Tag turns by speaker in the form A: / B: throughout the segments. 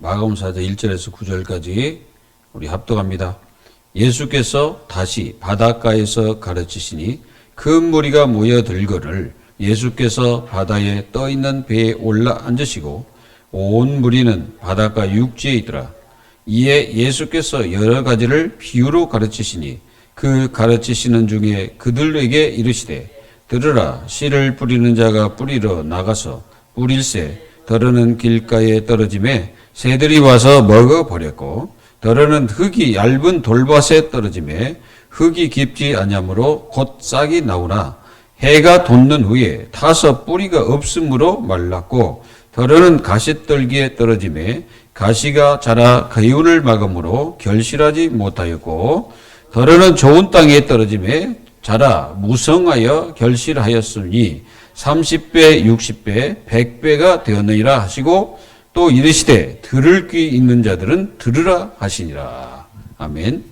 A: 마가복음 4장 1절에서 9절까지 우리 합독합니다. 예수께서 다시 바닷가에서 가르치시니 큰 무리가 모여들거늘 예수께서 바다에 떠있는 배에 올라 앉으시고 온 무리는 바닷가 육지에 있더라. 이에 예수께서 여러 가지를 비유로 가르치시니 그 가르치시는 중에 그들에게 이르시되 들으라. 씨를 뿌리는 자가 뿌리러 나가서 뿌릴새 더러는 길가에 떨어짐에 새들이 와서 먹어버렸고 더러는 흙이 얇은 돌밭에 떨어짐에 흙이 깊지 아니하므로 곧 싹이 나오나 해가 돋는 후에 타서 뿌리가 없으므로 말랐고 더러는 가시떨기에 떨어짐에 가시가 자라 기운을 막음으로 결실하지 못하였고 더러는 좋은 땅에 떨어짐에 자라 무성하여 결실하였으니 30배, 60배, 100배가 되었느니라 하시고 또 이르시되 들을 귀 있는 자들은 들으라 하시니라. 아멘.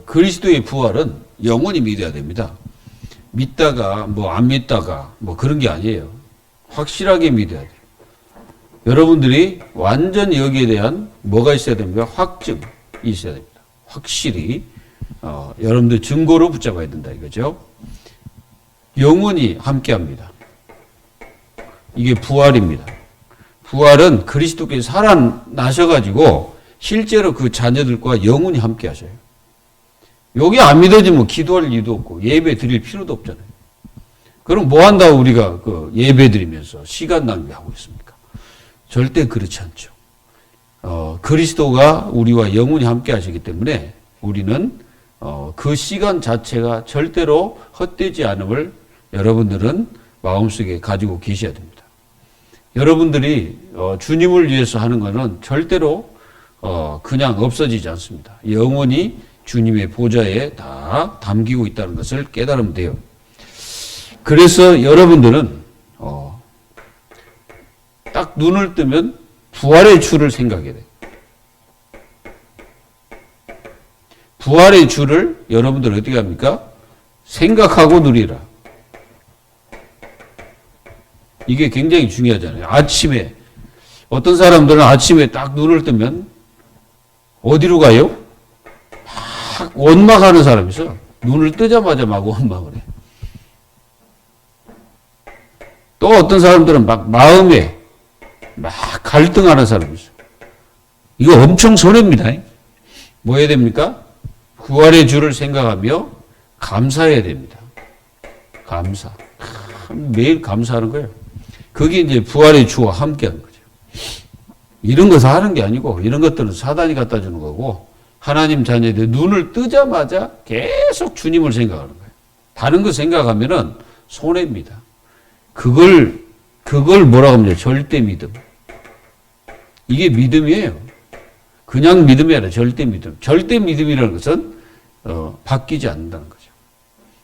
A: 그리스도의 부활은 영원히 믿어야 됩니다. 믿다가 안 믿다가 그런 게 아니에요. 확실하게 믿어야 돼요. 여러분들이 완전히 여기에 대한 뭐가 있어야 됩니까? 확증이 있어야 됩니다. 확실히 여러분들 증거로 붙잡아야 된다 이거죠. 영원히 함께합니다. 이게 부활입니다. 부활은 그리스도께서 살아나셔가지고 실제로 그 자녀들과 영원히 함께하셔요. 여기 안 믿어지면 기도할 이유도 없고 예배 드릴 필요도 없잖아요. 그럼 뭐 한다고 우리가 그 예배 드리면서 시간 낭비하고 있습니까? 절대 그렇지 않죠. 그리스도가 우리와 영원히 함께 하시기 때문에 우리는 그 시간 자체가 절대로 헛되지 않음을 여러분들은 마음속에 가지고 계셔야 됩니다. 여러분들이 주님을 위해서 하는 것은 절대로 그냥 없어지지 않습니다. 영원히 주님의 보좌에 다 담기고 있다는 것을 깨달으면 돼요. 그래서 여러분들은 딱 눈을 뜨면 부활의 주를 생각해야 돼요. 부활의 주를 여러분들 어떻게 합니까? 생각하고 누리라. 이게 굉장히 중요하잖아요. 아침에 어떤 사람들은 아침에 딱 눈을 뜨면 어디로 가요? 막 원망하는 사람이 있어. 눈을 뜨자마자 막 원망을 해. 또 어떤 사람들은 막 마음에 막 갈등하는 사람이 있어. 이거 엄청 손해입니다. 뭐 해야 됩니까? 부활의 주를 생각하며 감사해야 됩니다. 감사. 매일 감사하는 거예요. 그게 이제 부활의 주와 함께 하는 거죠. 이런 것을 하는 게 아니고 이런 것들은 사단이 갖다 주는 거고 하나님 자녀들 눈을 뜨자마자 계속 주님을 생각하는 거예요. 다른 거 생각하면은 손해입니다. 그걸 뭐라고 합니까? 절대 믿음. 이게 믿음이에요. 그냥 믿음이 아니라 절대 믿음. 절대 믿음이라는 것은 바뀌지 않는다는 거죠.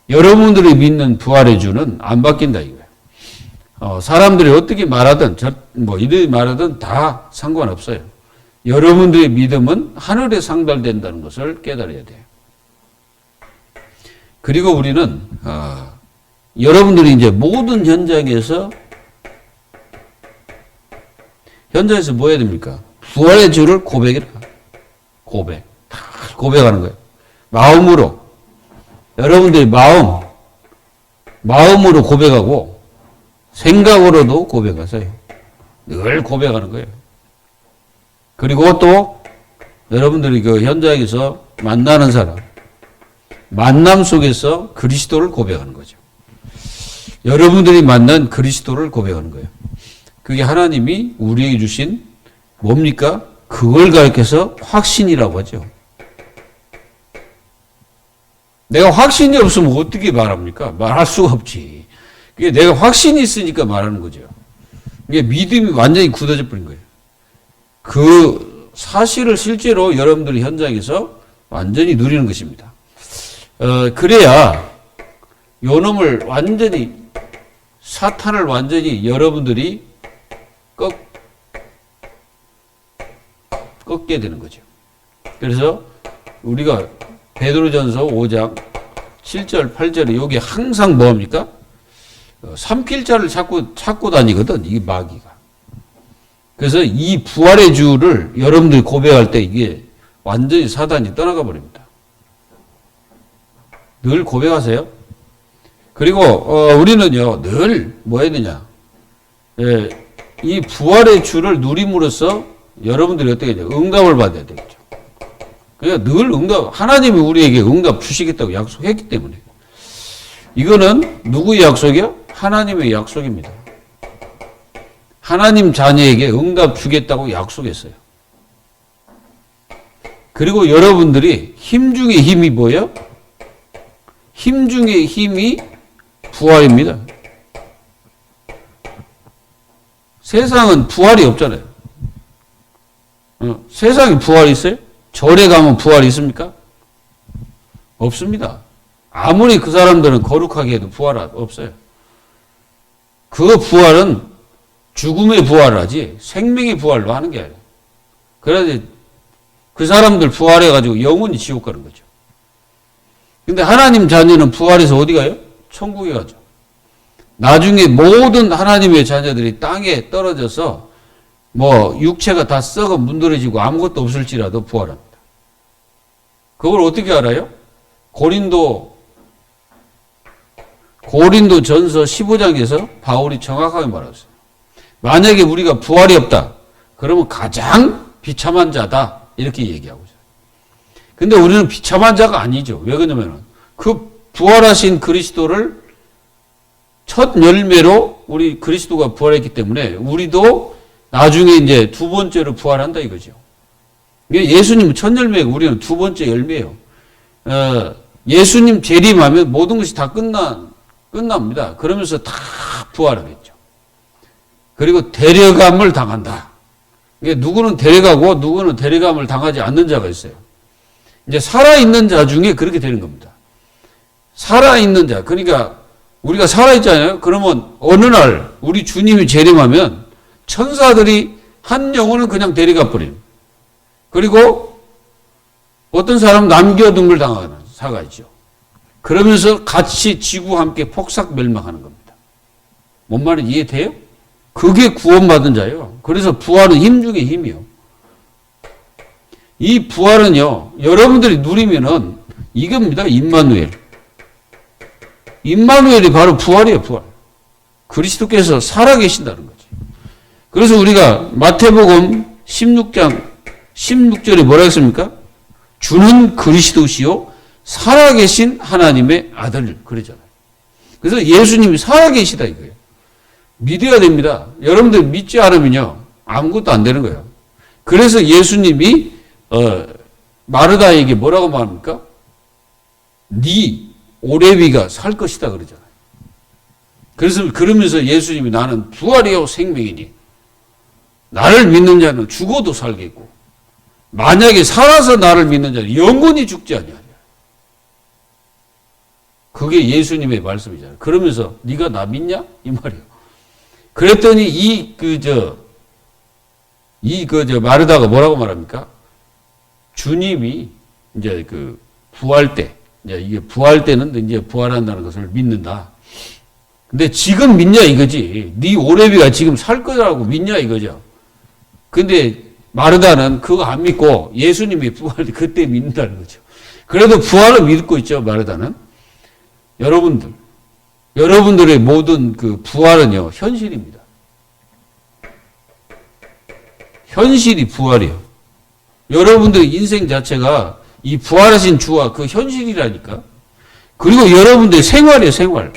A: 여러분들이 믿는 부활의 주는 안 바뀐다 이거예요. 사람들이 어떻게 말하든 이렇게 말하든 다 상관없어요. 여러분들의 믿음은 하늘에 상달된다는 것을 깨달아야 돼요. 그리고 우리는 여러분들이 이제 모든 현장에서 뭐 해야 됩니까? 부활의 주를 고백해라. 고백하는 거예요. 마음으로. 여러분들이 마음으로 고백하고 생각으로도 고백하세요. 늘 고백하는 거예요. 그리고 또 여러분들이 그 현장에서 만나는 사람, 만남 속에서 그리스도를 고백하는 거죠. 여러분들이 만난 그리스도를 고백하는 거예요. 그게 하나님이 우리에게 주신 뭡니까? 그걸 가리켜서 확신이라고 하죠. 내가 확신이 없으면 어떻게 말합니까? 말할 수가 없지. 그게 내가 확신이 있으니까 말하는 거죠. 이게 믿음이 완전히 굳어져 버린 거예요. 그 사실을 실제로 여러분들이 현장에서 완전히 누리는 것입니다. 그래야 요놈을 완전히, 사탄을 완전히 여러분들이 꺾게 되는 거죠. 그래서 우리가 베드로전서 5장 7절 8절에 여기 항상 뭐합니까? 삼킬자를 찾고 다니거든, 이 마귀가. 그래서 이 부활의 주를 여러분들이 고백할 때 이게 완전히 사단이 떠나가 버립니다. 늘 고백하세요. 그리고 우리는요 늘 뭐 해야 되냐, 이 부활의 주를 누림으로써 여러분들이 어떻게 해야 돼요? 응답을 받아야 되겠죠. 그러니까 늘 하나님이 우리에게 응답 주시겠다고 약속했기 때문에. 이거는 누구의 약속이요? 하나님의 약속입니다. 하나님 자녀에게 응답 주겠다고 약속했어요. 그리고 여러분들이 힘 중에 힘이 뭐예요? 힘 중에 힘이 부활입니다. 세상은 부활이 없잖아요. 세상에 부활이 있어요? 절에 가면 부활이 있습니까? 없습니다. 아무리 그 사람들은 거룩하게 해도 부활 없어요. 그 부활은 죽음의 부활을 하지 생명의 부활로 하는 게 아니에요. 그래야지 그 사람들 부활해가지고 영원히 지옥 가는 거죠. 근데 하나님 자녀는 부활해서 어디 가요? 천국에 가죠. 나중에 모든 하나님의 자녀들이 땅에 떨어져서 뭐 육체가 다 썩어 문드러지고 아무것도 없을지라도 부활합니다. 그걸 어떻게 알아요? 고린도 전서 15장에서 바울이 정확하게 말했어요. 만약에 우리가 부활이 없다, 그러면 가장 비참한 자다, 이렇게 얘기하고 있어요. 근데 우리는 비참한 자가 아니죠. 왜 그러냐면 그 부활하신 그리스도를 첫 열매로 우리 그리스도가 부활했기 때문에 우리도 나중에 이제 두 번째로 부활한다 이거죠. 예수님은 첫 열매고 우리는 두 번째 열매예요. 예수님 재림하면 모든 것이 다 끝납니다. 그러면서 다 부활하겠죠. 그리고 데려감을 당한다. 누구는 데려가고 누구는 데려감을 당하지 않는 자가 있어요. 이제 살아있는 자 중에 그렇게 되는 겁니다. 살아있는 자. 그러니까 우리가 살아있잖아요. 그러면 어느 날 우리 주님이 재림하면 천사들이 한 영혼은 그냥 데려가 버려요. 그리고 어떤 사람은 남겨둔 당하는 사가 있죠. 그러면서 같이 지구와 함께 폭삭 멸망하는 겁니다. 뭔 말인지 이해돼요? 그게 구원받은 자예요. 그래서 부활은 힘 중에 힘이요. 이 부활은요, 여러분들이 누리면은 이겁니다. 임마누엘. 임마누엘이 바로 부활이에요, 부활. 그리스도께서 살아계신다는 거지. 그래서 우리가 마태복음 16장 16절에 뭐라 했습니까? 주는 그리스도시요 살아계신 하나님의 아들, 그러잖아요. 그래서 예수님이 살아계시다 이거예요. 믿어야 됩니다. 여러분들 믿지 않으면요 아무것도 안 되는 거예요. 그래서 예수님이 마르다에게 뭐라고 말합니까? 네 오레비가 살 것이다 그러잖아요. 그래서 그러면서 예수님이 나는 부활이요 생명이니 나를 믿는 자는 죽어도 살겠고 만약에 살아서 나를 믿는 자는 영원히 죽지 않냐. 그게 예수님의 말씀이잖아요. 그러면서 네가 나 믿냐? 이 말이에요. 그랬더니 마르다가 뭐라고 말합니까? 주님이 이제 그 부활 때, 이제 이게 부활 때는 이제 부활한다는 것을 믿는다. 근데 지금 믿냐 이거지. 네 오레비가 지금 살 거라고 믿냐 이거죠. 근데 마르다는 그거 안 믿고 예수님이 부활 때 그때 믿는다는 거죠. 그래도 부활을 믿고 있죠, 마르다는. 여러분들의 모든 그 부활은요, 현실입니다. 현실이 부활이에요. 여러분들의 인생 자체가 이 부활하신 주와 그 현실이라니까. 그리고 여러분들의 생활이에요, 생활.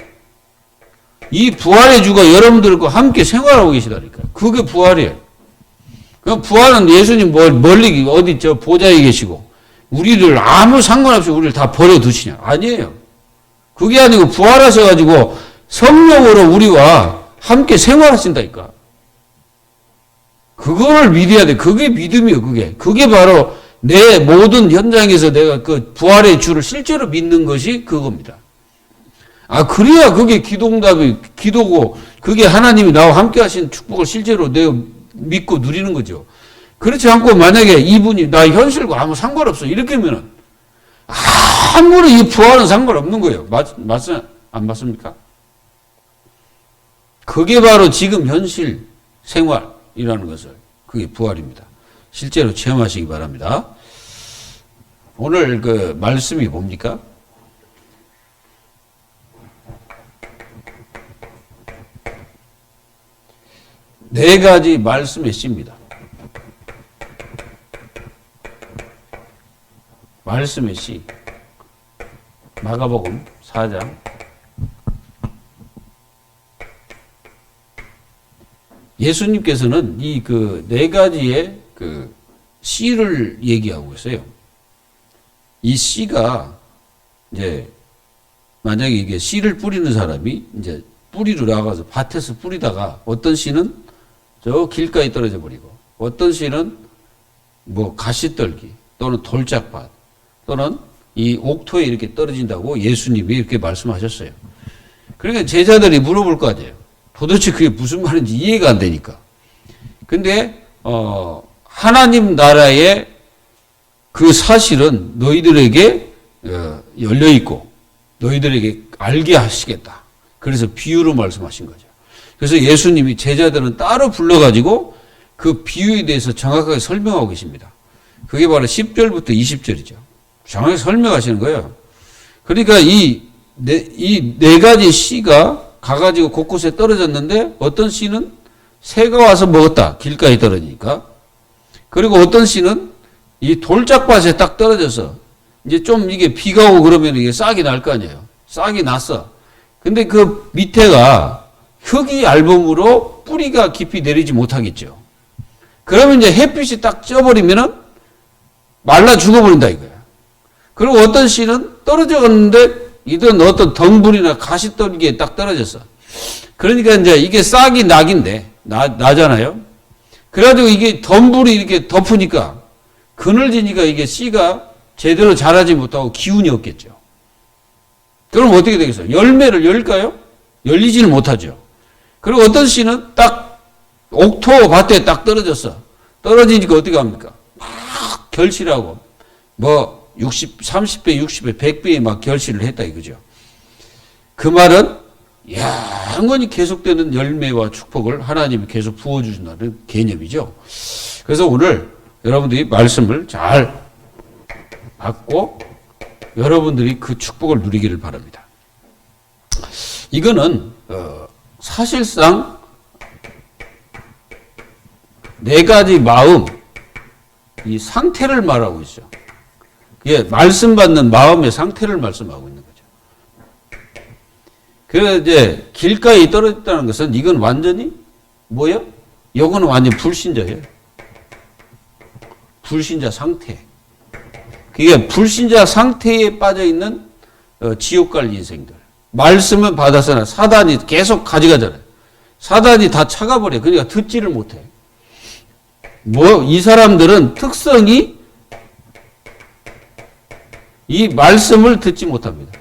A: 이 부활의 주가 여러분들과 함께 생활하고 계시다니까. 그게 부활이에요. 그럼 부활은 예수님 멀리 어디 있죠? 보좌에 계시고 우리를 아무 상관없이 우리를 다 버려두시냐? 아니에요. 그게 아니고 부활하셔가지고 성령으로 우리와 함께 생활하신다니까. 그걸 믿어야 돼. 그게 믿음이에요, 그게. 그게 바로 내 모든 현장에서 내가 그 부활의 주를 실제로 믿는 것이 그겁니다. 그래야 그게 기도고, 그게 하나님이 나와 함께 하신 축복을 실제로 내가 믿고 누리는 거죠. 그렇지 않고 만약에 이분이 나 현실과 아무 상관없어. 이렇게 하면은 아무리 이 부활은 상관없는 거예요. 안 맞습니까? 그게 바로 지금 현실 생활이라는 것을, 그게 부활입니다. 실제로 체험하시기 바랍니다. 오늘 그 말씀이 뭡니까? 네 가지 말씀의 씨입니다. 말씀의 씨. 마가복음 4장. 예수님께서는 이 그 네 가지의 그 씨를 얘기하고 있어요. 이 씨가 이제 만약에 이게 씨를 뿌리는 사람이 이제 뿌리로 나가서 밭에서 뿌리다가 어떤 씨는 저 길가에 떨어져 버리고 어떤 씨는 뭐 가시떨기 또는 돌짝밭 또는 이 옥토에 이렇게 떨어진다고 예수님이 이렇게 말씀하셨어요. 그러니까 제자들이 물어볼 거 아니에요. 도대체 그게 무슨 말인지 이해가 안 되니까. 근데 하나님 나라의 그 사실은 너희들에게 열려 있고 너희들에게 알게 하시겠다. 그래서 비유로 말씀하신 거죠. 그래서 예수님이 제자들은 따로 불러가지고 그 비유에 대해서 정확하게 설명하고 계십니다. 그게 바로 10절부터 20절이죠. 정확하게 설명하시는 거예요. 그러니까 이 네 가지 씨가 가가지고 곳곳에 떨어졌는데 어떤 씨는 새가 와서 먹었다. 길가에 떨어지니까. 그리고 어떤 씨는 이 돌짝밭에 딱 떨어져서 이제 좀 이게 비가 오고 그러면 이게 싹이 날 거 아니에요. 싹이 났어. 근데 그 밑에가 흙이 얇음으로 뿌리가 깊이 내리지 못하겠죠. 그러면 이제 햇빛이 딱 쪄버리면은 말라 죽어버린다 이거야. 그리고 어떤 씨는 떨어졌는데 이든 어떤 덩굴이나 가시떨기에 딱 떨어졌어. 그러니까 이제 이게 싹이 나긴데, 나잖아요. 그래가지고 이게 덤불이 이렇게 덮으니까, 그늘지니까 이게 씨가 제대로 자라지 못하고 기운이 없겠죠. 그럼 어떻게 되겠어요? 열매를 열까요? 열리지는 못하죠. 그리고 어떤 씨는 딱 옥토 밭에 딱 떨어졌어. 떨어지니까 어떻게 합니까? 막 결실하고, 30배, 60배, 100배에 막 결실을 했다 이거죠. 그 말은 영원히 계속되는 열매와 축복을 하나님이 계속 부어주신다는 개념이죠. 그래서 오늘 여러분들이 말씀을 잘 받고 여러분들이 그 축복을 누리기를 바랍니다. 이거는 사실상 네 가지 마음, 이 상태를 말하고 있죠. 예, 말씀 받는 마음의 상태를 말씀하고 있는 거죠. 그래서 이제 길가에 떨어졌다는 것은 이건 완전히 뭐예요? 이거는 완전 불신자예요. 불신자 상태. 그게 불신자 상태에 빠져 있는 지옥 갈 인생들. 말씀은 받았으나 사단이 계속 가져가잖아요. 사단이 다 차가버려. 그러니까 듣지를 못해. 이 사람들은 특성이 이 말씀을 듣지 못합니다.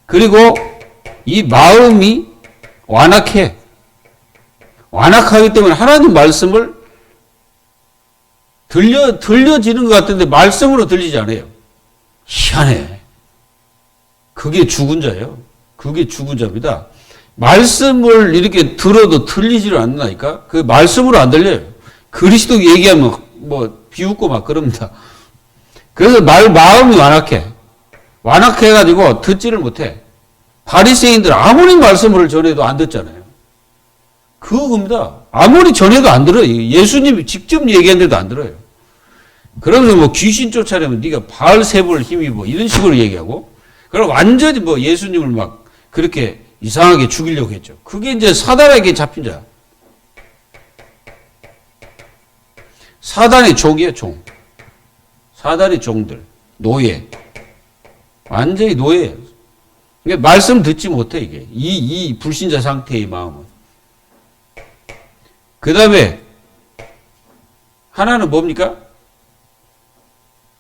A: 그리고 이 마음이 완악해. 완악하기 때문에 하나님 말씀을 들려지는 것 같은데 말씀으로 들리지 않아요. 희한해. 그게 죽은 자예요. 그게 죽은 자입니다. 말씀을 이렇게 들어도 들리지를 않는다니까? 그 말씀으로 안 들려요. 그리스도 얘기하면 비웃고 막 그럽니다. 그래서 마음이 완악해. 완악해가지고 듣지를 못해. 바리새인들 아무리 말씀을 전해도 안 듣잖아요. 그겁니다. 아무리 전해도 안 들어요. 예수님이 직접 얘기했는데도 안 들어요. 그러면서 귀신 쫓아내면 네가 바알세불 힘입어 이런 식으로 얘기하고, 그럼 완전히 예수님을 막 그렇게 이상하게 죽이려고 했죠. 그게 이제 사단에게 잡힌 자. 사단의 종이에요, 종. 사단의 종들. 노예. 완전히 노예예요. 그러니까 말씀 듣지 못해, 이게. 이 불신자 상태의 마음은. 그 다음에 하나는 뭡니까?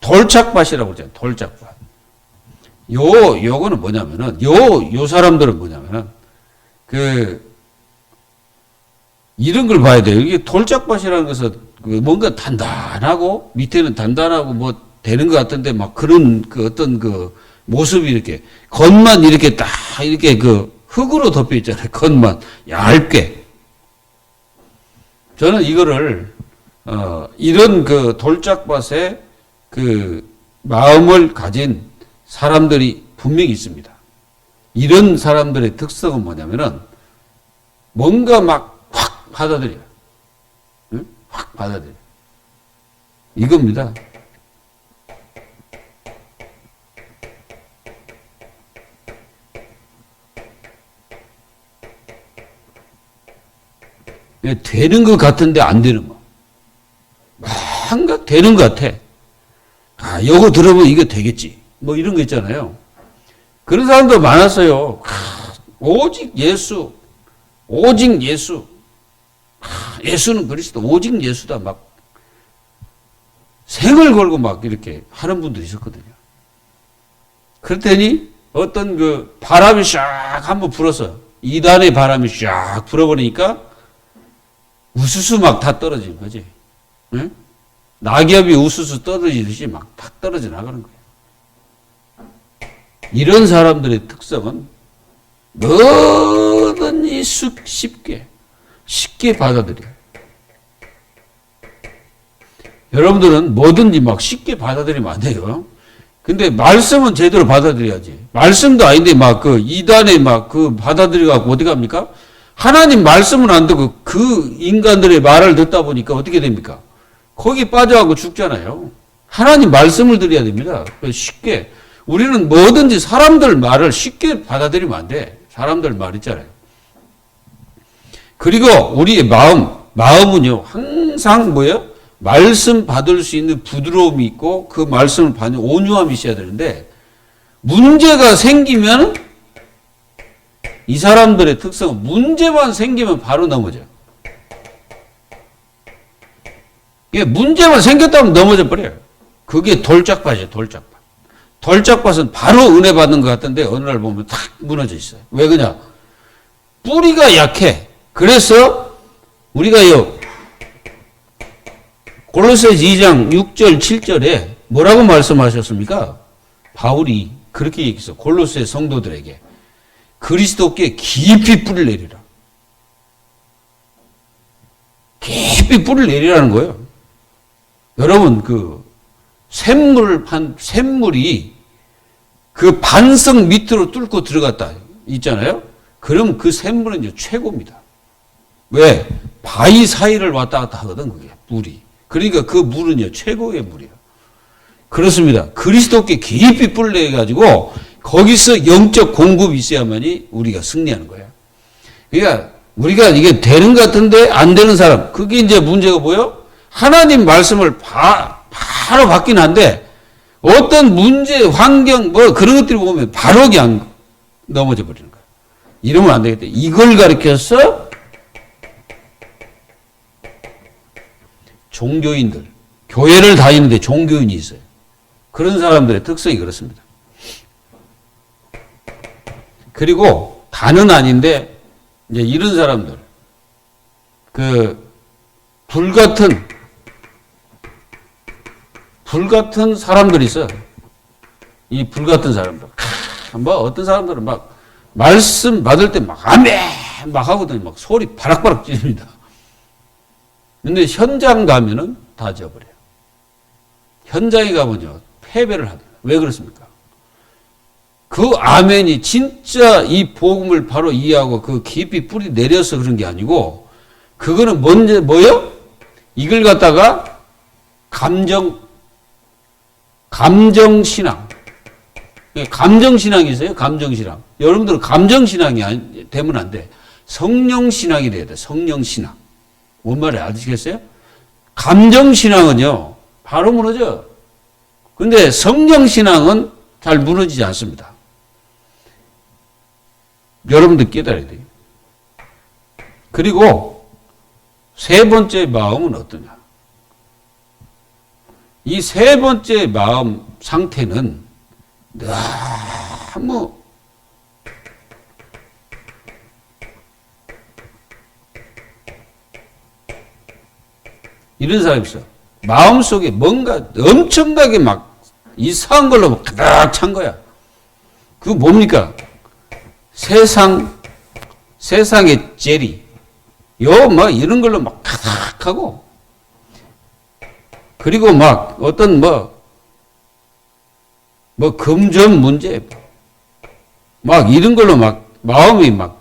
A: 돌짝밭이라고 그러잖아요. 돌짝밭. 요거는 뭐냐면은, 요 사람들은 뭐냐면은, 이런 걸 봐야 돼요. 이게 돌짝밭이라는 것은 뭔가 단단하고, 밑에는 단단하고 뭐 되는 것 같은데, 막 그런 어떤 모습이 이렇게, 겉만 이렇게 딱, 이렇게 흙으로 덮여 있잖아요. 겉만. 얇게. 저는 이거를, 이런 돌짝밭에 마음을 가진 사람들이 분명히 있습니다. 이런 사람들의 특성은 뭐냐면은, 뭔가 막 확 받아들여요. 응? 확 받아들여요. 이겁니다. 되는 것 같은데 안 되는 거. 뭔가 되는 것 같아. 아, 요거 들으면 이거 되겠지. 뭐 이런 거 있잖아요. 그런 사람도 많았어요. 오직 예수. 오직 예수. 예수는 그리스도. 오직 예수다. 막 생을 걸고 막 이렇게 하는 분들이 있었거든요. 그랬더니 어떤 바람이 샥 한번 불어서 이단의 바람이 샥 불어버리니까 우수수 막 다 떨어지는 거지. 응? 낙엽이 우수수 떨어지듯이 막 다 떨어져 나가는 거예요. 이런 사람들의 특성은 뭐든지 쉽게 받아들여요. 여러분들은 뭐든지 막 쉽게 받아들이면 안 돼요. 근데 말씀은 제대로 받아들여야지. 말씀도 아닌데 막 이단에 막 받아들여갖고 어디 갑니까? 하나님 말씀은 안 듣고 그 인간들의 말을 듣다 보니까 어떻게 됩니까? 거기 빠져갖고 죽잖아요. 하나님 말씀을 드려야 됩니다. 쉽게. 우리는 뭐든지 사람들 말을 쉽게 받아들이면 안 돼. 사람들 말 있잖아요. 그리고 우리의 마음은요, 항상 뭐예요? 말씀 받을 수 있는 부드러움이 있고 그 말씀을 받는 온유함이 있어야 되는데 문제가 생기면 이 사람들의 특성은 문제만 생기면 바로 넘어져요. 예, 문제만 생겼다면 넘어져 버려요. 그게 돌짝밭이에요, 돌짝밭. 돌짝밭은 바로 은혜 받는 것 같은데 어느 날 보면 탁 무너져 있어요. 왜 그러냐? 뿌리가 약해. 그래서 우리가요, 골로새서 2장 6절 7절에 뭐라고 말씀하셨습니까? 바울이 그렇게 얘기했어요. 골로새 성도들에게. 그리스도께 깊이 뿌리를 내리라. 깊이 뿌리를 내리라는 거예요. 여러분, 샘물이 그 반석 밑으로 뚫고 들어갔다 있잖아요. 그럼 그 샘물은 이제 최고입니다. 왜? 바위 사이를 왔다 갔다 하거든, 그게, 물이. 그러니까 그 물은요, 최고의 물이에요. 그렇습니다. 그리스도께 깊이 뿌려가지고 거기서 영적 공급이 있어야만이 우리가 승리하는 거예요. 그러니까 우리가 이게 되는 것 같은데 안 되는 사람, 그게 이제 문제가 뭐예요? 하나님 말씀을 바로 받긴 한데 어떤 문제, 환경, 뭐 그런 것들이 보면 바로 그냥 넘어져 버리는 거예요. 이러면 안 되겠다. 이걸 가르쳐서 종교인들, 교회를 다니는데 종교인이 있어요. 그런 사람들의 특성이 그렇습니다. 그리고 다는 아닌데 이제 이런 사람들, 불같은 사람들이 있어요. 이 불같은 사람들. 뭐 어떤 사람들은 막 말씀 받을 때 막 아멘 막 하거든요. 막 소리 바락바락 지릅니다. 근데 현장 가면은 다 져버려요. 현장에 가면요, 패배를 합니다. 왜 그렇습니까? 그 아멘이 진짜 이 복음을 바로 이해하고 그 깊이 뿌리 내려서 그런 게 아니고, 그거는 뭐요? 이걸 갖다가 감정신앙. 감정신앙이 있어요, 감정신앙. 여러분들은 감정신앙이 되면 안 돼. 성령신앙이 돼야 돼, 성령신앙. 뭔 말인지 아시겠어요? 감정신앙은요, 바로 무너져. 근데 성령신앙은 잘 무너지지 않습니다. 여러분들 깨달아야 돼요. 그리고 세 번째 마음은 어떠냐? 이 세 번째 마음 상태는 너무 이런 사람이 있어. 마음속에 뭔가 엄청나게 막 이상한 걸로 막 가득 찬 거야. 그거 뭡니까? 세상의 재리. 막 이런 걸로 막 가득하고, 그리고 막 어떤 금전 문제, 막 이런 걸로 막 마음이 막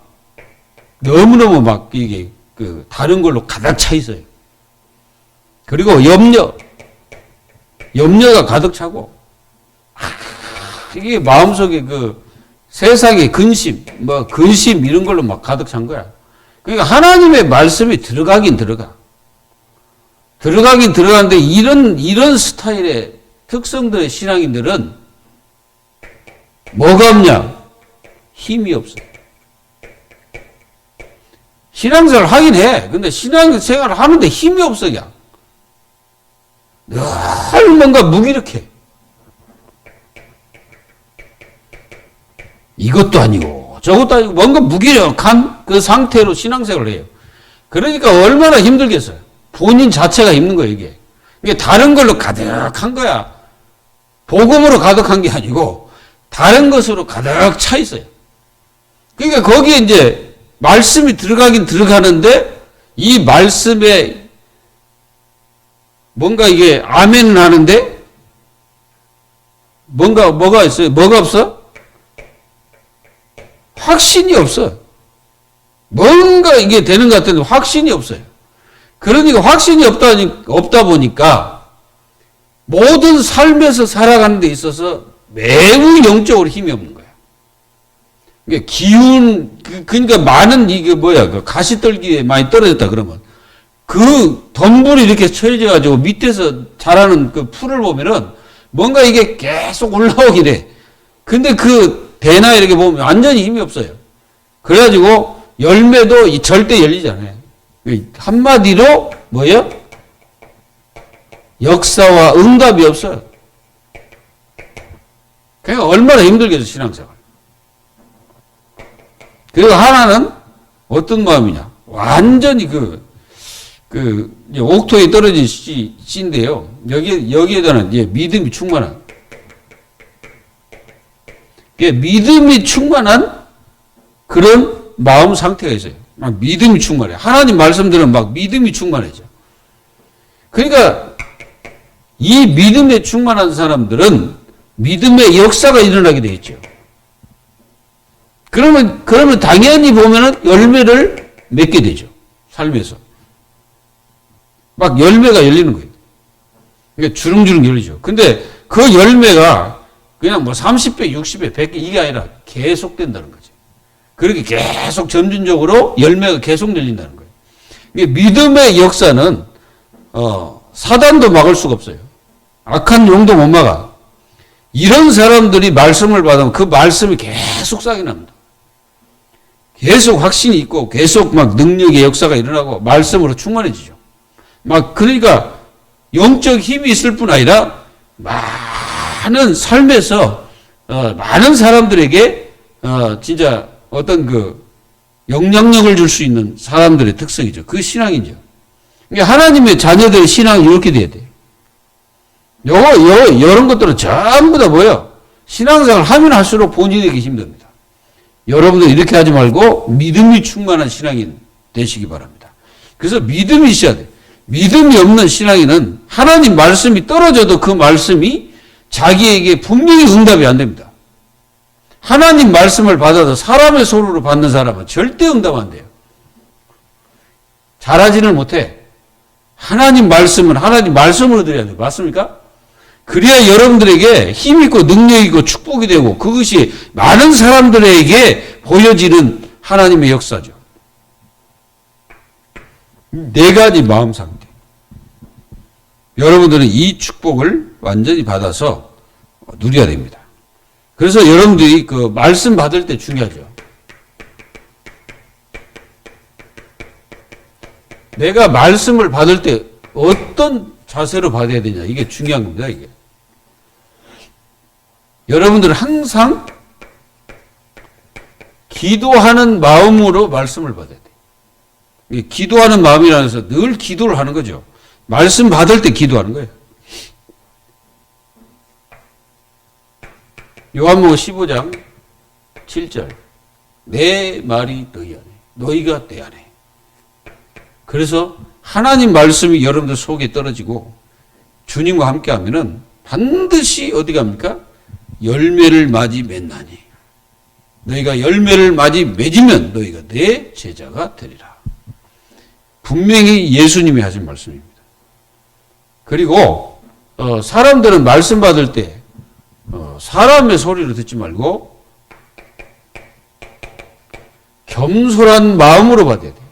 A: 너무너무 막 이게 다른 걸로 가득 차 있어요. 그리고 염려가 가득 차고, 이게 마음속에 세상의 근심 이런 걸로 막 가득 찬 거야. 그러니까 하나님의 말씀이 들어가긴 들어가는데 이런 스타일의 특성들의 신앙인들은 뭐가 없냐? 힘이 없어요. 신앙생활 하긴 해. 근데 신앙생활을 하는데 힘이 없어, 그냥. 늘 뭔가 무기력해. 이것도 아니고 저것도 아니고 뭔가 무기력한 그 상태로 신앙생활을 해요. 그러니까 얼마나 힘들겠어요. 본인 자체가 힘든 거예요, 이게. 이게 다른 걸로 가득한 거야. 복음으로 가득한 게 아니고 다른 것으로 가득 차 있어요. 그러니까 거기에 이제 말씀이 들어가긴 들어가는데 이 말씀에 뭔가 이게 아멘은 하는데 뭐가 있어요? 뭐가 없어? 확신이 없어. 뭔가 이게 되는 것 같은데 확신이 없어요. 그러니까 확신이 없다 보니까 모든 삶에서 살아가는 데 있어서 매우 영적으로 힘이 없는 거야. 그러니까 그러니까 많은 가시떨기에 많이 떨어졌다 그러면 덤불이 이렇게 쳐져가지고 밑에서 자라는 그 풀을 보면은 뭔가 이게 계속 올라오긴 해. 근데 대나 이렇게 보면 완전히 힘이 없어요. 그래가지고 열매도 절대 열리지 않아요. 한마디로 역사와 응답이 없어요. 그러니까 얼마나 힘들겠어, 신앙생활. 그리고 하나는 어떤 마음이냐. 완전히 옥토에 떨어진 씨인데요. 여기에다는 믿음이 충만한. 믿음이 충만한 그런 마음 상태가 있어요. 막 믿음이 충만해. 하나님 말씀들은 막 믿음이 충만해져. 그러니까 이 믿음에 충만한 사람들은 믿음의 역사가 일어나게 되어 있죠. 그러면 당연히 보면은 열매를 맺게 되죠. 삶에서. 막 열매가 열리는 거예요. 그러니까 주릉주릉 열리죠. 근데 그 열매가 그냥 30배, 60배, 100배 이게 아니라 계속 된다는 거죠. 그렇게 계속 점진적으로 열매가 계속 열린다는 거예요. 믿음의 역사는 사단도 막을 수가 없어요. 악한 용도 못 막아. 이런 사람들이 말씀을 받으면 그 말씀이 계속 싹이 납니다. 계속 확신이 있고 계속 막 능력의 역사가 일어나고 말씀으로 충만해지죠. 그러니까 영적 힘이 있을 뿐 아니라 많은 삶에서 많은 사람들에게 진짜 어떤 영향력을 줄 수 있는 사람들의 특성이죠. 그 신앙이죠. 그러니까 하나님의 자녀들의 신앙이 이렇게 돼야 돼요. 이런 것들은 전부 다 뭐예요? 신앙생활 하면 할수록 본인에게 힘듭니다. 여러분들 이렇게 하지 말고 믿음이 충만한 신앙인 되시기 바랍니다. 그래서 믿음이 있어야 돼요. 믿음이 없는 신앙인은 하나님 말씀이 떨어져도 그 말씀이 자기에게 분명히 응답이 안 됩니다. 하나님 말씀을 받아도 사람의 손으로 받는 사람은 절대 응답 안 돼요. 잘하지는 못해. 하나님 말씀은 하나님 말씀으로 드려야 돼요. 맞습니까? 그래야 여러분들에게 힘 있고 능력 있고 축복이 되고 그것이 많은 사람들에게 보여지는 하나님의 역사죠. 4가지 마음 상태. 여러분들은 이 축복을 완전히 받아서 누려야 됩니다. 그래서 여러분들이 말씀 받을 때 중요하죠. 내가 말씀을 받을 때 어떤 자세로 받아야 되냐. 이게 중요한 겁니다, 이게. 여러분들은 항상 기도하는 마음으로 말씀을 받아야 돼요. 기도하는 마음이라는 해서 늘 기도를 하는 거죠. 말씀 받을 때 기도하는 거예요. 요한복음 15장 7절. 내 말이 너희 안에, 너희가 내 안에. 그래서 하나님 말씀이 여러분들 속에 떨어지고 주님과 함께 하면은 반드시 어디 갑니까? 열매를 맞이 맺나니. 너희가 열매를 맞이 맺으면 너희가 내 제자가 되리라. 분명히 예수님이 하신 말씀입니다. 그리고 사람들은 말씀 받을 때 사람의 소리를 듣지 말고 겸손한 마음으로 받아야 돼요.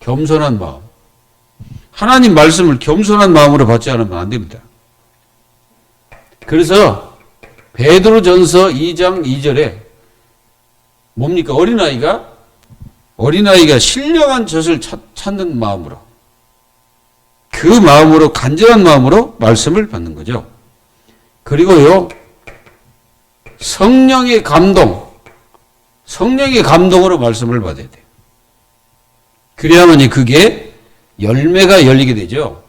A: 겸손한 마음. 하나님 말씀을 겸손한 마음으로 받지 않으면 안 됩니다. 그래서 베드로전서 2장 2절에 뭡니까? 어린아이가 신령한 젖을 찾는 마음으로, 그 마음으로, 간절한 마음으로 말씀을 받는 거죠. 그리고요, 성령의 감동으로 말씀을 받아야 돼요. 그래야만 그게 열매가 열리게 되죠.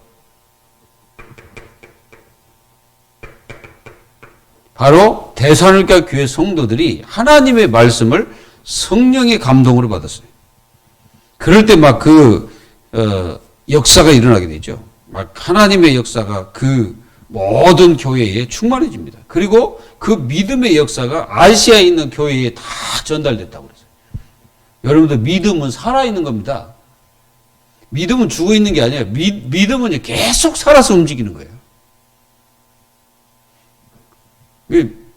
A: 바로 데살로니가 교회 성도들이 하나님의 말씀을 성령의 감동으로 받았어요. 그럴 때 막 역사가 일어나게 되죠. 막 하나님의 역사가 그 모든 교회에 충만해집니다. 그리고 그 믿음의 역사가 아시아에 있는 교회에 다 전달됐다고 그랬어요. 여러분들 믿음은 살아있는 겁니다. 믿음은 죽어있는 게 아니에요. 믿음은 계속 살아서 움직이는 거예요.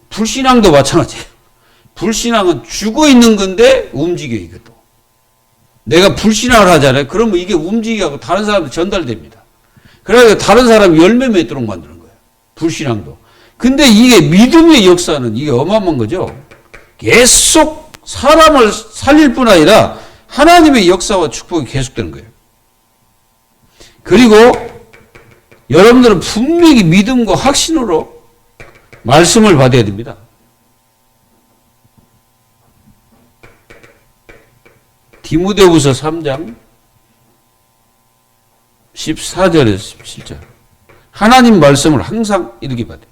A: 불신앙도 마찬가지예요. 불신앙은 죽어있는 건데 움직여요, 이것도. 내가 불신앙을 하잖아요. 그러면 이게 움직이고 다른 사람한테 전달됩니다. 그러니까 다른 사람이 열매 맺도록 만드는 거예요. 불신앙도. 근데 이게 믿음의 역사는 이게 어마어마한 거죠. 계속 사람을 살릴 뿐 아니라 하나님의 역사와 축복이 계속되는 거예요. 그리고 여러분들은 분명히 믿음과 확신으로 말씀을 받아야 됩니다. 디모데후서 3장 14절에서 17절. 하나님 말씀을 항상 이렇게 받아요.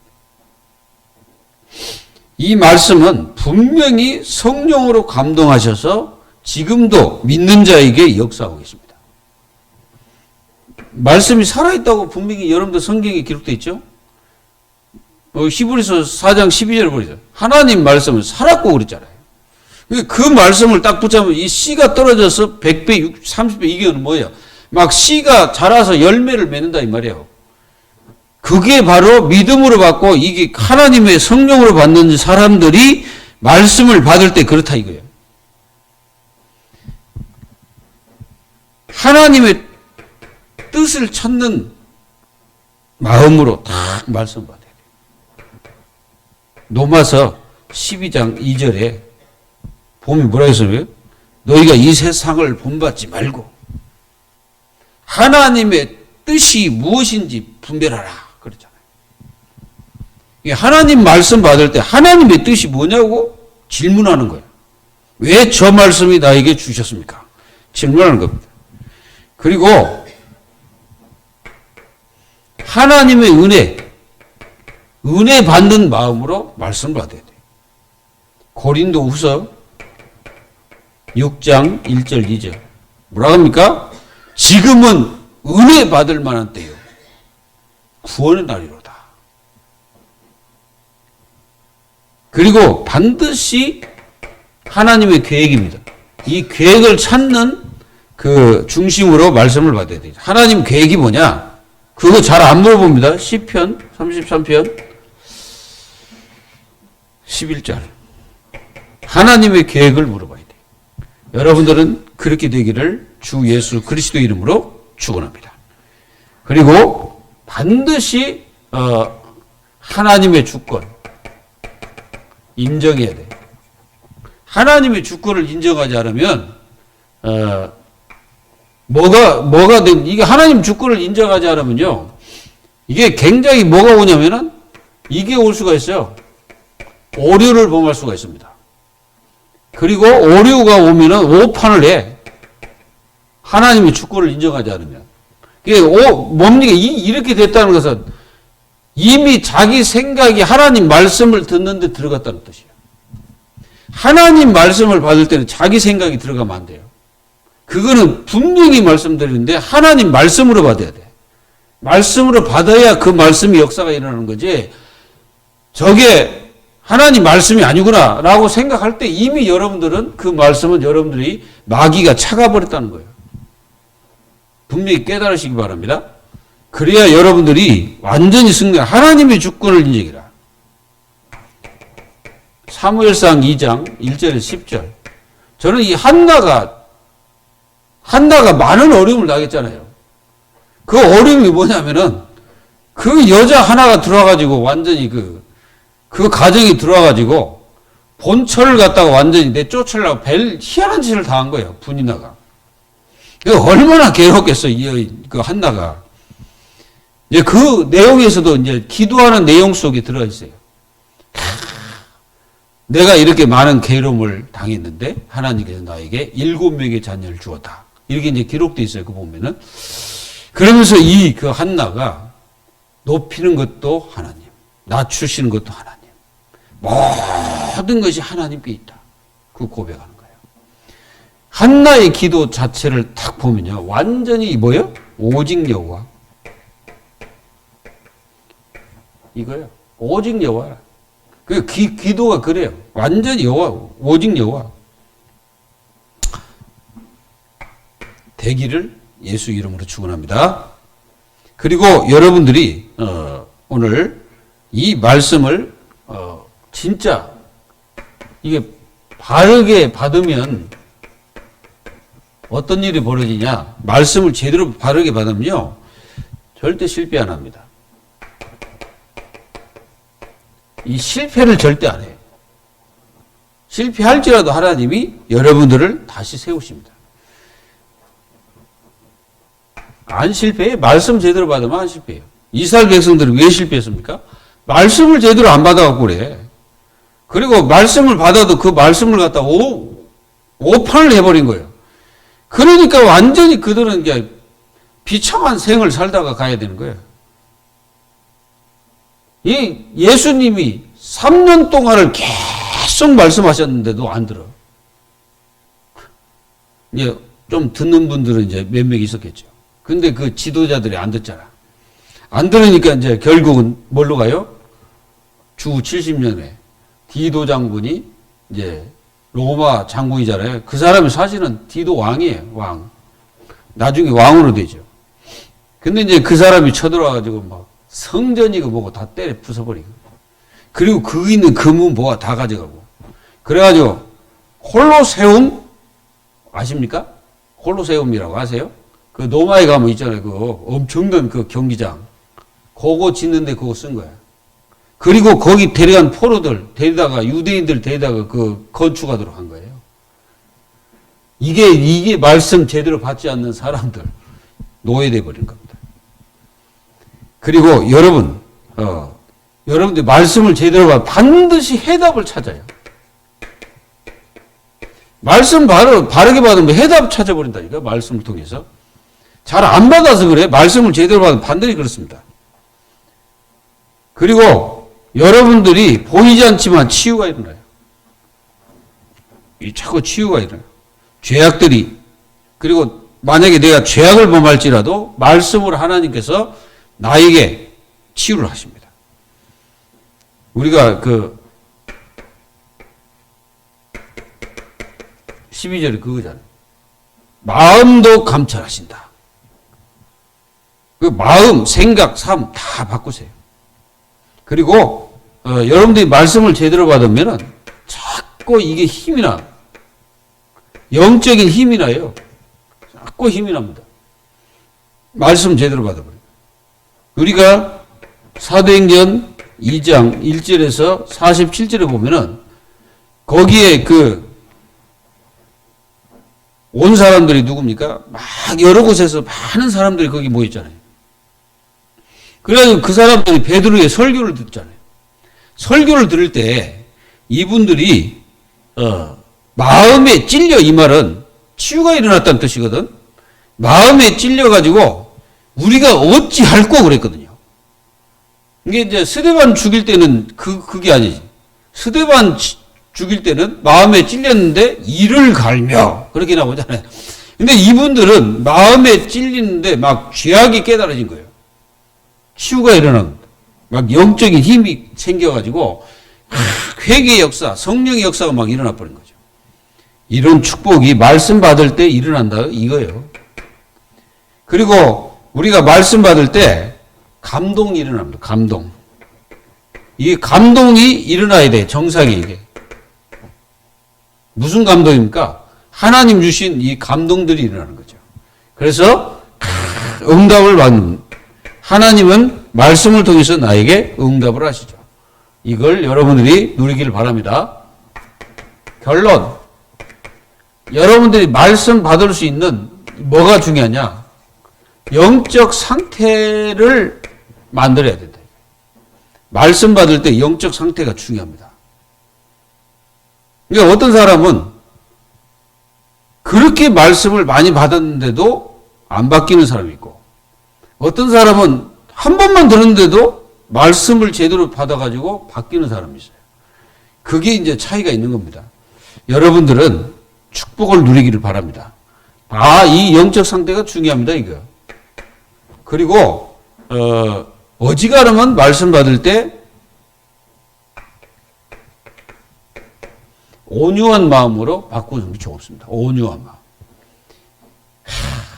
A: 이 말씀은 분명히 성령으로 감동하셔서 지금도 믿는 자에게 역사하고 계십니다. 말씀이 살아있다고 분명히 여러분들 성경에 기록되어 있죠? 히브리서 4장 12절을 보세요. 하나님 말씀은 살았고 그랬잖아요. 그 말씀을 딱 붙잡으면 이 씨가 떨어져서 100배, 30배 이게는 뭐예요? 막 씨가 자라서 열매를 맺는다 이 말이에요. 그게 바로 믿음으로 받고 이게 하나님의 성령으로 받는 사람들이 말씀을 받을 때 그렇다 이거예요. 하나님의 뜻을 찾는 마음으로 딱 말씀 받아야 돼요. 로마서 12장 2절에 보면 뭐라 했어요? 너희가 이 세상을 본받지 말고 하나님의 뜻이 무엇인지 분별하라 그랬잖아요. 하나님 말씀 받을 때 하나님의 뜻이 뭐냐고 질문하는 거예요. 왜 저 말씀이 나에게 주셨습니까? 질문하는 겁니다. 그리고 하나님의 은혜 받는 마음으로 말씀 받아야 돼요. 고린도후서 6장 1절 2절 뭐라 합니까? 지금은 은혜 받을 만한 때요. 구원의 날이로다. 그리고 반드시 하나님의 계획입니다. 이 계획을 찾는 그 중심으로 말씀을 받아야 돼요. 하나님 계획이 뭐냐? 그거 잘 안 물어봅니다. 시편 33편 11절. 하나님의 계획을 물어봐야 돼요. 여러분들은 그렇게 되기를 주 예수 그리스도 이름으로 축원합니다. 그리고 반드시 하나님의 주권 인정해야 돼요. 하나님의 주권을 인정하지 않으면 뭐가 된 이게 하나님 주권을 인정하지 않으면요 이게 굉장히 뭐가 오냐면은 이게 올 수가 있어요. 오류를 범할 수가 있습니다. 그리고 오류가 오면은 오판을 해. 하나님의 주권을 인정하지 않으면. 이게 뭡니까? 이렇게 됐다는 것은 이미 자기 생각이 하나님 말씀을 듣는데 들어갔다는 뜻이에요. 하나님 말씀을 받을 때는 자기 생각이 들어가면 안 돼요. 그거는 분명히 말씀드리는데 하나님 말씀으로 받아야 돼. 말씀으로 받아야 그 말씀이 역사가 일어나는 거지. 저게 하나님 말씀이 아니구나 라고 생각할 때 이미 여러분들은 그 말씀은 여러분들이 마귀가 차가버렸다는 거예요. 분명히 깨달으시기 바랍니다. 그래야 여러분들이 완전히 승리, 하나님의 주권을 인정해라. 사무엘상 2장 1절에서 10절. 저는 이 한나가 많은 어려움을 당했잖아요. 그 어려움이 뭐냐면은 그 여자 하나가 들어와가지고 완전히 그 가정이 들어와가지고 본처를 갖다가 완전히 내쫓으려고 희한한 짓을 당한 거예요. 분이나가. 얼마나 괴롭겠어, 그 한나가. 이제 그 내용에서도 이제 기도하는 내용 속에 들어 있어요. 내가 이렇게 많은 괴로움을 당했는데 하나님께서 나에게 7명의 자녀를 주었다. 이렇게 이제 기록되어 있어요. 그 보면은. 그러면서 그 한나가 높이는 것도 하나님, 낮추시는 것도 하나님. 모든 것이 하나님께 있다. 그 고백하는 거예요. 한나의 기도 자체를 딱 보면요. 완전히 뭐예요? 오직 여호와. 이거요. 오직 여호와. 그 기도가 그래요. 완전히 여호와, 오직 여호와. 되기를 예수 이름으로 축원합니다. 그리고 여러분들이 오늘 이 말씀을 진짜 이게 바르게 받으면 어떤 일이 벌어지냐? 말씀을 제대로 바르게 받으면요. 절대 실패 안 합니다. 이 실패를 절대 안 해요. 실패할지라도 하나님이 여러분들을 다시 세우십니다. 안 실패해? 말씀 제대로 받으면 안 실패해요. 이스라엘 백성들은 왜 실패했습니까? 말씀을 제대로 안 받아갖고 그래. 그리고 말씀을 받아도 그 말씀을 갖다 오판을 해버린 거예요. 그러니까 완전히 그들은 이제 비참한 생을 살다가 가야 되는 거예요. 이 예수님이 3년 동안을 계속 말씀하셨는데도 안 들어. 이제 좀 듣는 분들은 이제 몇 명 있었겠죠. 근데 그 지도자들이 안 듣잖아. 안 들으니까 이제 결국은 뭘로 가요? 주 70년에 디도 장군이 이제 로마 장군이잖아요. 그 사람이 사실은 디도 왕이에요. 왕. 나중에 왕으로 되죠. 근데 이제 그 사람이 쳐들어와가지고 막 성전이고 뭐고 다 때려 부숴버리고. 그리고 그 있는 금은 뭐가 다 가져가고. 그래가지고 콜로세움 아십니까? 콜로세움이라고 아세요? 그 로마에 가면 있잖아요. 그 엄청난 그 경기장. 그거 짓는데 그거 쓴 거야. 그리고 거기 데려간 포로들 데리다가 유대인들 데리다가 그 건축하도록 한 거예요. 이게 말씀 제대로 받지 않는 사람들 노예돼 버린 겁니다. 그리고 여러분들 말씀을 제대로 받아 반드시 해답을 찾아요. 말씀 바르게 받으면 해답 찾아버린다니까. 말씀을 통해서. 잘 안 받아서 그래. 말씀을 제대로 받으면 반드시 그렇습니다. 그리고 여러분들이 보이지 않지만 치유가 일어나요. 자꾸 치유가 일어나요. 죄악들이. 그리고 만약에 내가 죄악을 범할지라도 말씀으로 하나님께서 나에게 치유를 하십니다. 우리가 12절에 그거잖아요. 마음도 감찰하신다. 그 마음, 생각, 삶 다 바꾸세요. 그리고 여러분들이 말씀을 제대로 받으면은 자꾸 이게 힘이 나. 영적인 힘이 나요. 자꾸 힘이 납니다. 말씀 제대로 받아버려요. 우리가 사도행전 2장 1절에서 47절에 보면은 거기에 온 사람들이 누굽니까? 막 여러 곳에서 많은 사람들이 거기 모였잖아요. 그래가지고 그 사람들이 베드로의 설교를 듣잖아요. 설교를 들을 때 이분들이 마음에 찔려, 이 말은 치유가 일어났다는 뜻이거든. 마음에 찔려가지고 우리가 어찌할꼬 그랬거든요. 이게 이제 스데반 죽일 때는 그게 아니지. 스데반 죽일 때는 마음에 찔렸는데 이를 갈며 그렇게 나오잖아요. 근데 이분들은 마음에 찔리는데 막 죄악이 깨달아진 거예요. 치유가 일어난 겁니다. 막 영적인 힘이 생겨가지고 회개의 역사, 성령의 역사가 막 일어나 버린 거죠. 이런 축복이 말씀 받을 때 일어난다 이거예요. 그리고 우리가 말씀 받을 때 감동이 일어납니다. 감동. 이 감동이 일어나야 돼. 정상이 이게. 무슨 감동입니까? 하나님 주신 이 감동들이 일어나는 거죠. 그래서 응답을 받는, 하나님은 말씀을 통해서 나에게 응답을 하시죠. 이걸 여러분들이 누리기를 바랍니다. 결론. 여러분들이 말씀 받을 수 있는 뭐가 중요하냐? 영적 상태를 만들어야 된다. 말씀 받을 때 영적 상태가 중요합니다. 그러니까 어떤 사람은 그렇게 말씀을 많이 받았는데도 안 바뀌는 사람이 있고, 어떤 사람은 한 번만 들었는데도 말씀을 제대로 받아가지고 바뀌는 사람이 있어요. 그게 이제 차이가 있는 겁니다. 여러분들은 축복을 누리기를 바랍니다. 이 영적 상태가 중요합니다, 이거. 그리고, 어지간하면 말씀 받을 때 온유한 마음으로 바꾸는 게 좋습니다. 온유한 마음.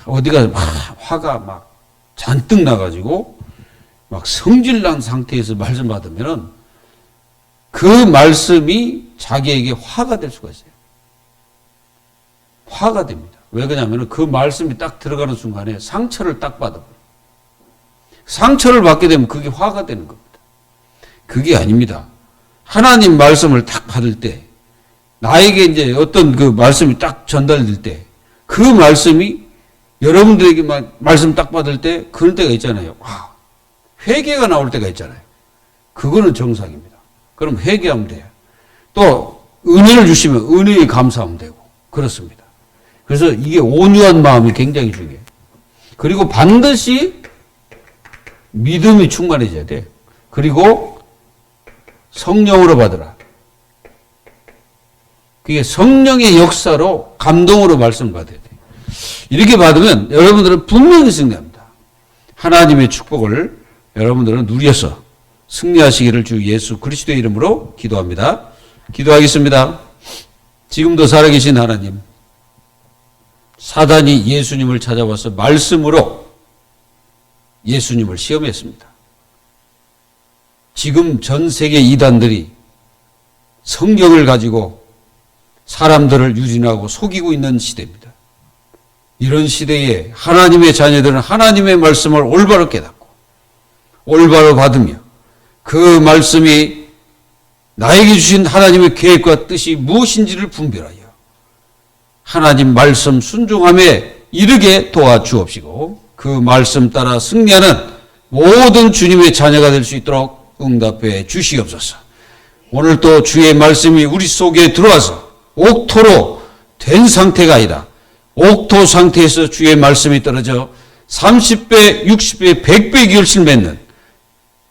A: 어디가 화가 막 잔뜩 나가지고 막 성질난 상태에서 말씀 받으면은 그 말씀이 자기에게 화가 될 수가 있어요. 화가 됩니다. 왜 그러냐면 그 말씀이 딱 들어가는 순간에 상처를 딱 받아버려요. 상처를 받게 되면 그게 화가 되는 겁니다. 그게 아닙니다. 하나님 말씀을 딱 받을 때, 나에게 이제 어떤 그 말씀이 딱 전달될 때, 그 말씀이 여러분들에게 말씀 딱 받을 때 그런 때가 있잖아요. 회개가 나올 때가 있잖아요. 그거는 정상입니다. 그럼 회개하면 돼요. 또 은혜를 주시면 은혜에 감사하면 되고 그렇습니다. 그래서 이게 온유한 마음이 굉장히 중요해요. 그리고 반드시 믿음이 충만해져야 돼. 그리고 성령으로 받으라. 그게 성령의 역사로 감동으로 말씀을 받아야 돼. 이렇게 받으면 여러분들은 분명히 승리합니다. 하나님의 축복을 여러분들은 누려서 승리하시기를 주 예수 그리스도의 이름으로 기도합니다. 기도하겠습니다. 지금도 살아계신 하나님, 사단이 예수님을 찾아와서 말씀으로 예수님을 시험했습니다. 지금 전 세계 이단들이 성경을 가지고 사람들을 유린하고 속이고 있는 시대입니다. 이런 시대에 하나님의 자녀들은 하나님의 말씀을 올바로 깨닫고 올바로 받으며 그 말씀이 나에게 주신 하나님의 계획과 뜻이 무엇인지를 분별하여 하나님 말씀 순종함에 이르게 도와주옵시고 그 말씀 따라 승리하는 모든 주님의 자녀가 될 수 있도록 응답해 주시옵소서. 오늘 또 주의 말씀이 우리 속에 들어와서 옥토로 된 상태가 아니라 옥토 상태에서 주의 말씀이 떨어져 30배, 60배, 100배 결실 맺는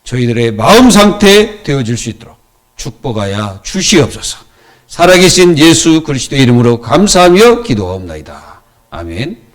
A: 저희들의 마음 상태 되어질 수 있도록 축복하여 주시옵소서. 살아계신 예수 그리스도의 이름으로 감사하며 기도하옵나이다. 아멘.